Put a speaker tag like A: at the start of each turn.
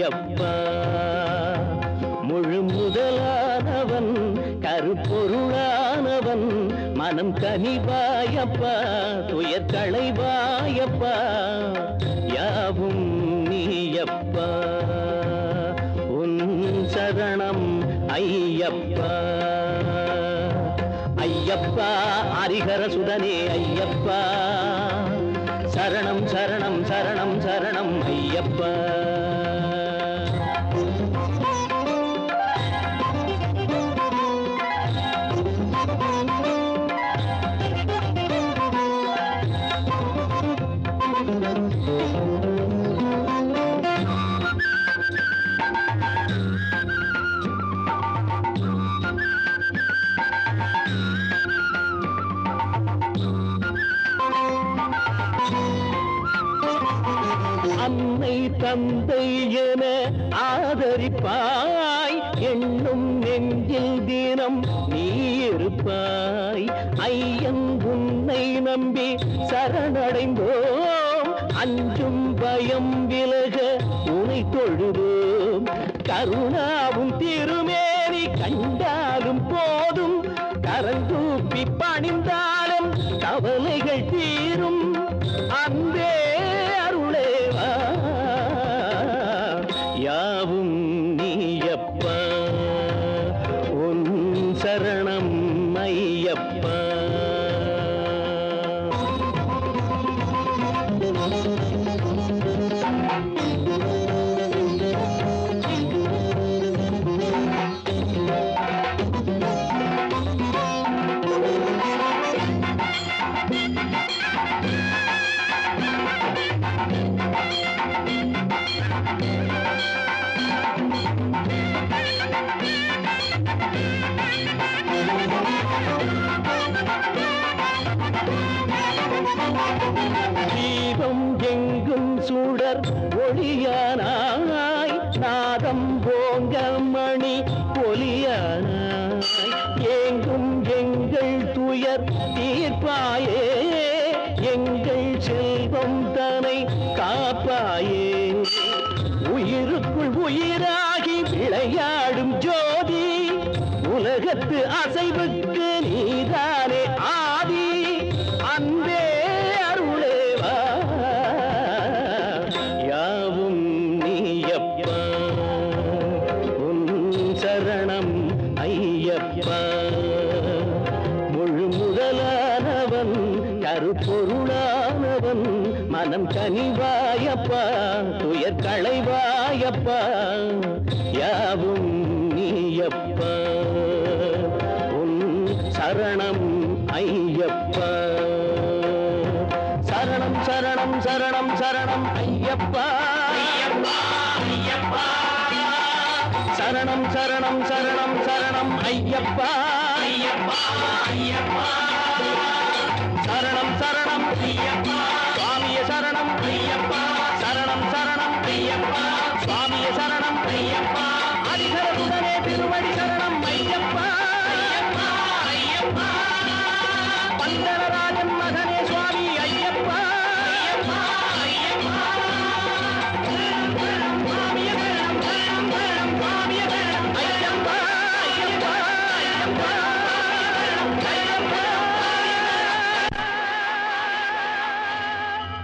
A: ஐயப்பா முழு முதலானவன் கருப்பொருளானவன் மனம் கனிவாயப்பா துயர் களைவாயப்பா யாவும் நீயப்பா உன் சரணம் ஐயப்பா ஐயப்பா ஹரிஹர சுதனே ஐயப்பா சரணம் சரணம் சரணம் சரணம் ஐயப்பா அன்னை தந்தை என ஆதரிப்பாய் எண்ணும் நெஞ்சில் தினம் நீ இருப்பாய் ஐயன் உன்னை நம்பி சரணடைந்தோம் அஞ்சும் பயம் விலக உனை தொழுதோம் கருணாவும் திருமேனி கண்டாலும் போதும் கரங்கூப்பி பணிந்தாலும் கவலைகள் தீரும் அன்பே அருளேவா யாவும் நீயப்பா உன் சரணம் ஐயப்பா தீபம் எங்கும் சுடர் ஒளியானாய் நாதம் போங்க மணி ஒலியானாய் எங்கும் எங்கள் துயர் தீர்ப்பாயே எங்கள் செல்வம் தனை காப்பாயே உயிருக்குள் உயிராகி விளையாடும் ஜோதி உலகத்து அசைவுக்கு நீதானே ஆதி அன்பே அருளேவா யாவும் நீயப்பா உன் சரணம் ஐயப்பா முழு முதலானவன் கருப்பொருளானவன் மனம் கனிவாயப்பா துயர் களைவாயப்பா யாவும் நீயப்பா உன் சரணம் ஐயப்பா சரணம் சரணம் சரணம் சரணம் ஐயப்பா சரணம் சரணம் சரணம் சரணம் ஐயப்பா சரணம் சரணம் ஐயப்பா